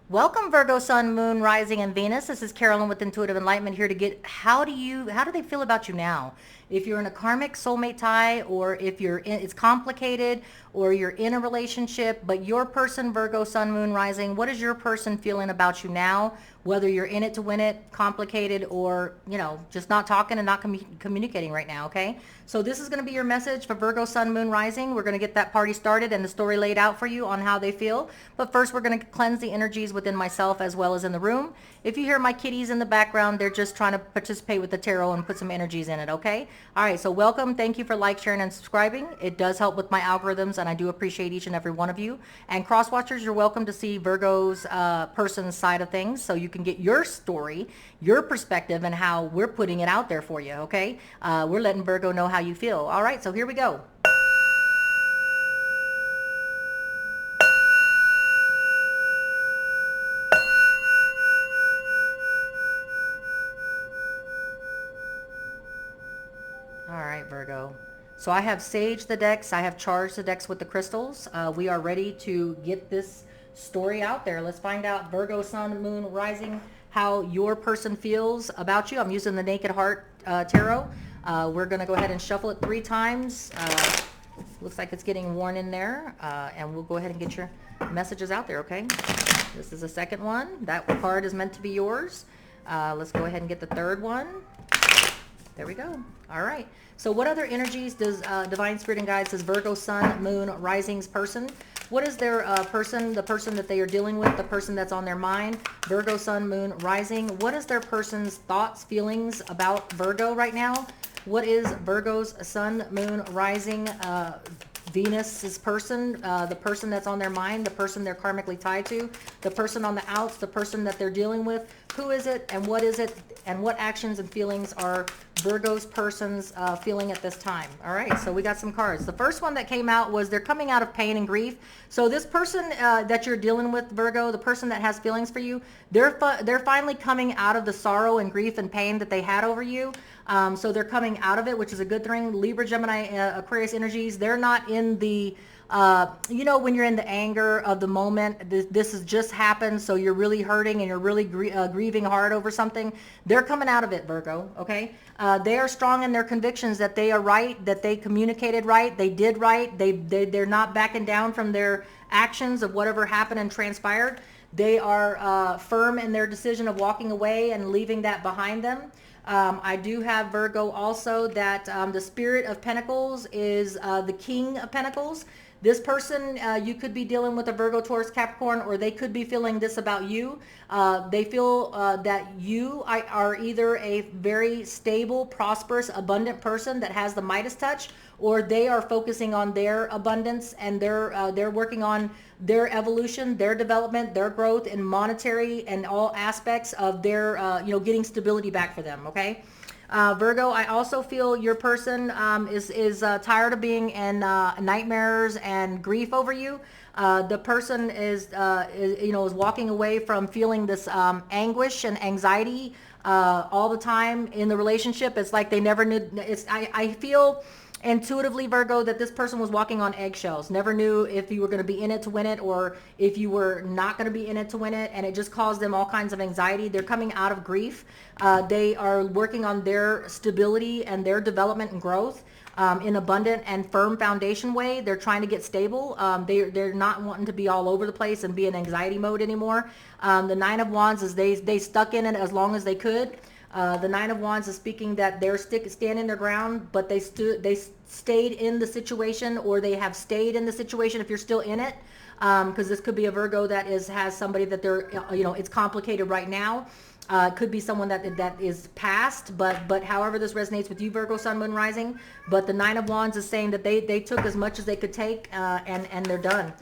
Welcome Virgo, Sun, Moon, Rising, and Venus. This is Carolyn with Intuitive Enlightenment here to get how do they feel about you now? If you're in a karmic soulmate tie, or if it's complicated, or you're in a relationship, but your person, Virgo, Sun, Moon, Rising, what is your person feeling about you now? Whether you're in it to win it, complicated, or just not talking and not communicating right now. Okay, so this is going to be your message for Virgo, Sun, Moon, Rising. We're going to get that party started and the story laid out for you on how they feel. But first, we're going to cleanse the energies within myself as well as in the room. If you hear my kitties in the background, they're just trying to participate with the tarot and put some energies in it. Okay. All right. So welcome. Thank you for sharing, and subscribing. It does help with my algorithms, and I do appreciate each and every one of you. And cross watchers, you're welcome to see Virgo's person's side of things, so you can get your story, your perspective, and how we're putting it out there for you. Okay. We're letting Virgo know how you feel. All right. So here we go. All right, Virgo. So I have saged the decks. I have charged the decks with the crystals. We are ready to get this story out there. Let's find out, Virgo, Sun, Moon, Rising, how your person feels about you. I'm using the Naked Heart Tarot. We're going to go ahead and shuffle it 3 times. Looks like it's getting worn in there. And we'll go ahead and get your messages out there, okay? This is the second one. That card is meant to be yours. Let's go ahead and get the third one. There we go. All right. So what other energies does Divine Spirit and Guides says Virgo, Sun, Moon, Rising's person? What is their person, the person that they are dealing with, the person that's on their mind? Virgo, Sun, Moon, Rising. What is their person's thoughts, feelings about Virgo right now? What is Virgo's Sun, Moon, Rising, Venus's person, the person that's on their mind, the person they're karmically tied to, the person on the outs, the person that they're dealing with? Who is it, and what is it, and what actions and feelings are Virgo's person's feeling at this time? All right, so we got some cards. The first one that came out was they're coming out of pain and grief. So this person that you're dealing with, Virgo, the person that has feelings for you, they're finally coming out of the sorrow and grief and pain that they had over you. So they're coming out of it, which is a good thing. Libra, Gemini, Aquarius energies, they're not in the when you're in the anger of the moment, this has just happened, so you're really hurting and you're really grieving hard over something. They're coming out of it, Virgo, okay? They are strong in their convictions that they are right, that they communicated right, they did right, they're not backing down from their actions of whatever happened and transpired. They are firm in their decision of walking away and leaving that behind them. I do have, Virgo, also that the Spirit of Pentacles is the King of Pentacles. This person, you could be dealing with a Virgo, Taurus, Capricorn, or they could be feeling this about you. They feel that you are either a very stable, prosperous, abundant person that has the Midas touch, or they are focusing on their abundance, and they're working on their evolution, their development, their growth in monetary and all aspects of their, getting stability back for them, okay? Virgo, I also feel your person is tired of being in nightmares and grief over you. The person is walking away from feeling this anguish and anxiety all the time in the relationship. It's like they never knew. I feel intuitively, Virgo, that this person was walking on eggshells, never knew if you were going to be in it to win it or if you were not going to be in it to win it, and it just caused them all kinds of anxiety. They're coming out of grief. They are working on their stability and their development and growth in abundant and firm foundation way. They're trying to get stable. They're not wanting to be all over the place and be in anxiety mode anymore. The Nine of Wands is they stuck in it as long as they could. The Nine of Wands is speaking that they're standing their ground, but they stayed in the situation, or they have stayed in the situation if you're still in it, because this could be a Virgo that has somebody that they're, it's complicated right now. It could be someone that is past, but however this resonates with you, Virgo, Sun, Moon, Rising. But the Nine of Wands is saying that they took as much as they could take, and they're done.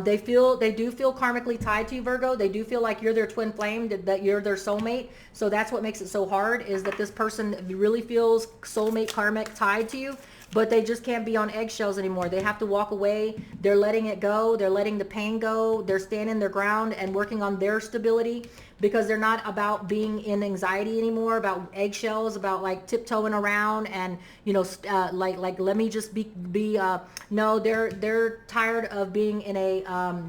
They do feel karmically tied to you, Virgo. They do feel like you're their twin flame, that you're their soulmate. So that's what makes it so hard, is that this person really feels soulmate karmic tied to you, but they just can't be on eggshells anymore. They have to walk away. They're letting it go. They're letting the pain go. They're standing their ground and working on their stability, because they're not about being in anxiety anymore, about eggshells, about like tiptoeing around and, let me just be no, they're tired of being in a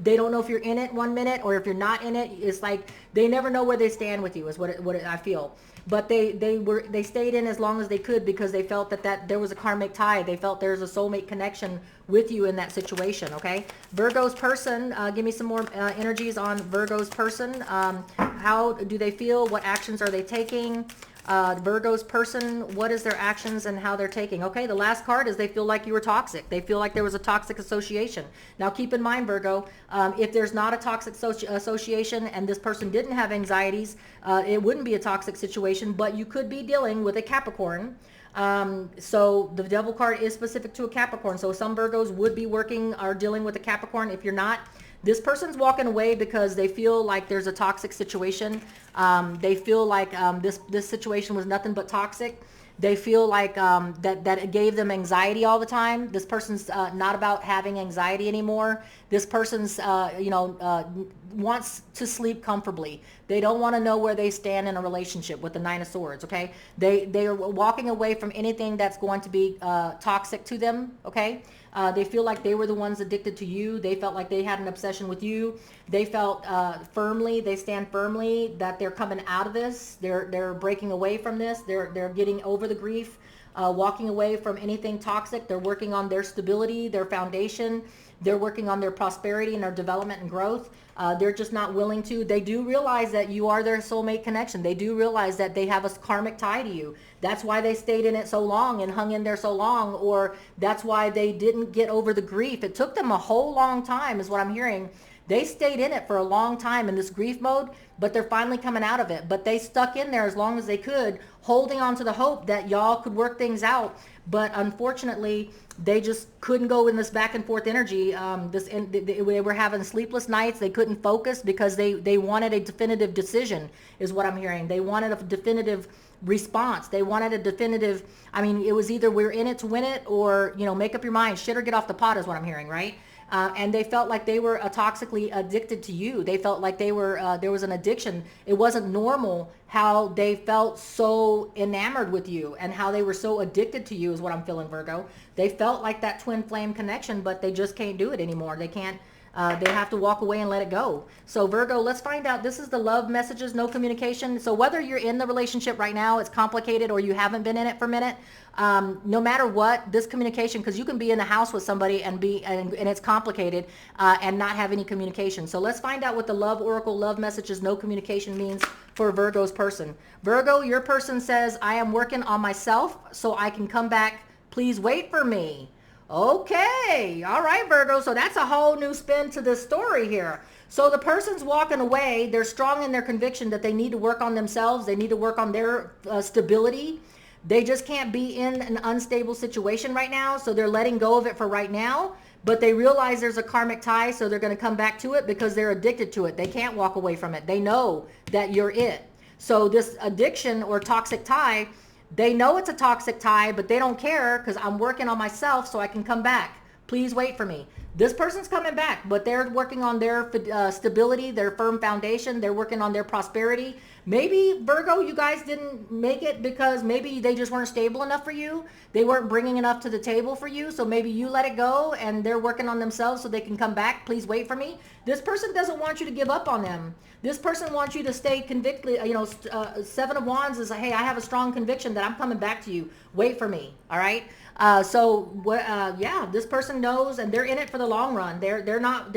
they don't know if you're in it 1 minute or if you're not in it. It's like they never know where they stand with you is I feel. But they stayed in as long as they could because they felt that there was a karmic tie. They felt there's a soulmate connection with you in that situation. Okay, Virgo's person, give me some more energies on Virgo's person. How do they feel? What actions are they taking? Virgo's person, what is their actions and how they're taking? Okay, the last card is they feel like you were toxic. They feel like there was a toxic association. Now keep in mind, Virgo, if there's not a toxic association and this person didn't have anxieties, it wouldn't be a toxic situation, but you could be dealing with a Capricorn. So the devil card is specific to a Capricorn. So some Virgos would be working or dealing with a Capricorn. If you're not, this person's walking away because they feel like there's a toxic situation. They feel like this situation was nothing but toxic. They feel like that it gave them anxiety all the time. This person's not about having anxiety anymore. This person's wants to sleep comfortably. They don't want to know where they stand in a relationship with the Nine of Swords. Okay, they are walking away from anything that's going to be toxic to them. Okay. They feel like they were the ones addicted to you. They felt like they had an obsession with you. They felt they stand firmly that they're coming out of this. They're breaking away from this. They're getting over the grief, walking away from anything toxic. They're working on their stability, their foundation. They're working on their prosperity and their development and growth. They're just not willing to. They do realize that you are their soulmate connection. They do realize that they have a karmic tie to you. That's why they stayed in it so long and hung in there so long, or that's why they didn't get over the grief. It took them a whole long time is what I'm hearing. They stayed in it for a long time in this grief mode, but they're finally coming out of it. But they stuck in there as long as they could, holding on to the hope that y'all could work things out. But unfortunately, they just couldn't go in this back and forth energy. They were having sleepless nights. They couldn't focus because they wanted a definitive decision is what I'm hearing. They wanted a definitive response. They wanted a definitive, it was either we're in it to win it or, make up your mind, shit or get off the pot is what I'm hearing, right? And they felt like they were toxically addicted to you. They felt like they were there was an addiction. It wasn't normal how they felt so enamored with you and how they were so addicted to you is what I'm feeling, Virgo. They felt like that twin flame connection, but they just can't do it anymore. They can't. They have to walk away and let it go. So Virgo, let's find out. This is the love messages, no communication. So whether you're in the relationship right now, it's complicated, or you haven't been in it for a minute, no matter what, this communication, because you can be in the house with somebody and it's complicated and not have any communication. So let's find out what the love oracle, love messages, no communication means for Virgo's person. Virgo, your person says, I am working on myself so I can come back. Please wait for me. Okay. All right, Virgo. So that's a whole new spin to this story here. So the person's walking away. They're strong in their conviction that they need to work on themselves. They need to work on their stability. They just can't be in an unstable situation right now. So they're letting go of it for right now. But they realize there's a karmic tie. So they're going to come back to it because they're addicted to it. They can't walk away from it. They know that you're it. So this addiction or toxic tie, they know it's a toxic tie, but they don't care because I'm working on myself so I can come back. Please wait for me. This person's coming back, but they're working on their stability, their firm foundation. They're working on their prosperity. Maybe, Virgo, you guys didn't make it because maybe they just weren't stable enough for you. They weren't bringing enough to the table for you. So maybe you let it go and they're working on themselves so they can come back. Please wait for me. This person doesn't want you to give up on them. This person wants you to stay convicted. Seven of Wands is, hey, I have a strong conviction that I'm coming back to you. Wait for me. All right. This person knows and they're in it for the long run. They're not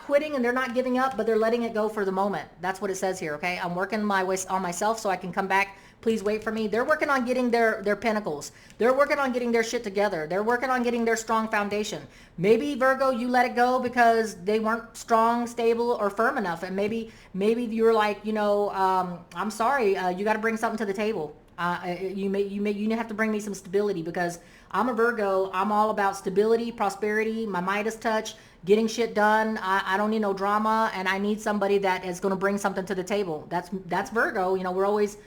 quitting and they're not giving up, but they're letting it go for the moment. That's what it says here. Okay. I'm working my way on myself so I can come back. Please wait for me. They're working on getting their pinnacles. They're working on getting their shit together. They're working on getting their strong foundation. Maybe, Virgo, you let it go because they weren't strong, stable, or firm enough. And maybe you're like, I'm sorry, you got to bring something to the table. You have to bring me some stability because I'm a Virgo. I'm all about stability, prosperity, my Midas touch, getting shit done. I don't need no drama, and I need somebody that is going to bring something to the table. That's Virgo. We're always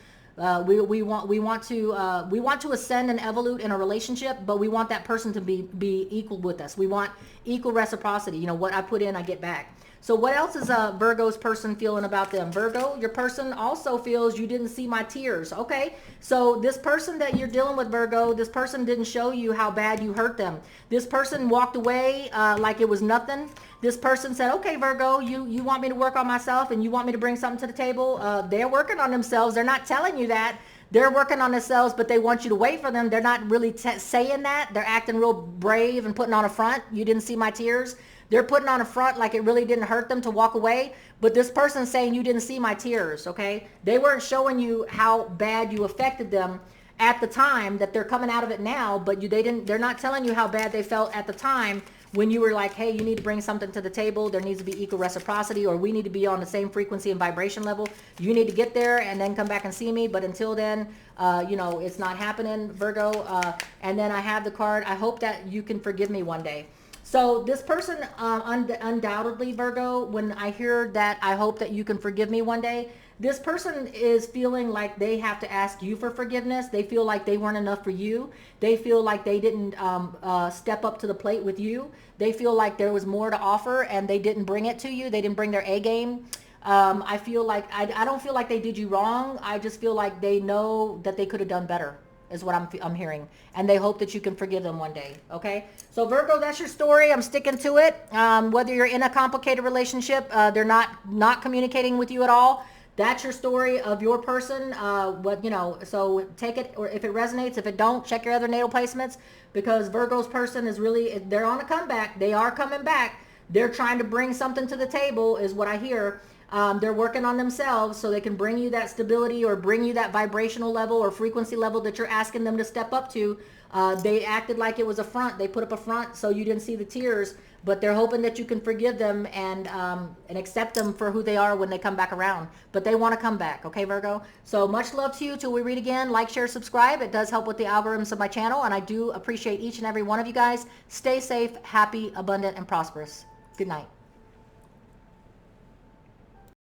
we want to ascend and evolve in a relationship, but we want that person to be equal with us. We want equal reciprocity. What I put in, I get back. So what else is Virgo's person feeling about them? Virgo, your person also feels you didn't see my tears. Okay, so this person that you're dealing with, Virgo, this person didn't show you how bad you hurt them. This person walked away like it was nothing. This person said, okay, Virgo, you want me to work on myself and you want me to bring something to the table. They're working on themselves. They're not telling you that. They're working on themselves, but they want you to wait for them. They're not really saying that. They're acting real brave and putting on a front. You didn't see my tears. They're putting on a front like it really didn't hurt them to walk away. But this person's saying you didn't see my tears, okay? They weren't showing you how bad you affected them at the time, that they're coming out of it now, but they're not telling you how bad they felt at the time when you were like, hey, you need to bring something to the table. There needs to be equal reciprocity, or we need to be on the same frequency and vibration level. You need to get there and then come back and see me. But until then, it's not happening, Virgo. And then I have the card, I hope that you can forgive me one day. So this person, undoubtedly, Virgo, when I hear that, I hope that you can forgive me one day, this person is feeling like they have to ask you for forgiveness. They feel like they weren't enough for you. They feel like they didn't step up to the plate with you. They feel like there was more to offer and they didn't bring it to you. They didn't bring their A game. I feel like, I don't feel like they did you wrong. I just feel like they know that they could have done better, is what I'm hearing. And they hope that you can forgive them one day, okay? So Virgo, that's your story. I'm sticking to it. Whether you're in a complicated relationship, they're not communicating with you at all. That's your story of your person. So take it, or if it resonates. If it don't, check your other natal placements, because Virgo's person is really, they're on a comeback. They are coming back. They're trying to bring something to the table, is what I hear. They're working on themselves so they can bring you that stability or bring you that vibrational level or frequency level that you're asking them to step up to. They acted like it was a front. They put up a front so you didn't see the tears, but they're hoping that you can forgive them and accept them for who they are when they come back around. But they want to come back, okay, Virgo? So much love to you till we read again. Like, share, subscribe. It does help with the algorithms of my channel, and I do appreciate each and every one of you guys. Stay safe, happy, abundant, and prosperous. Good night.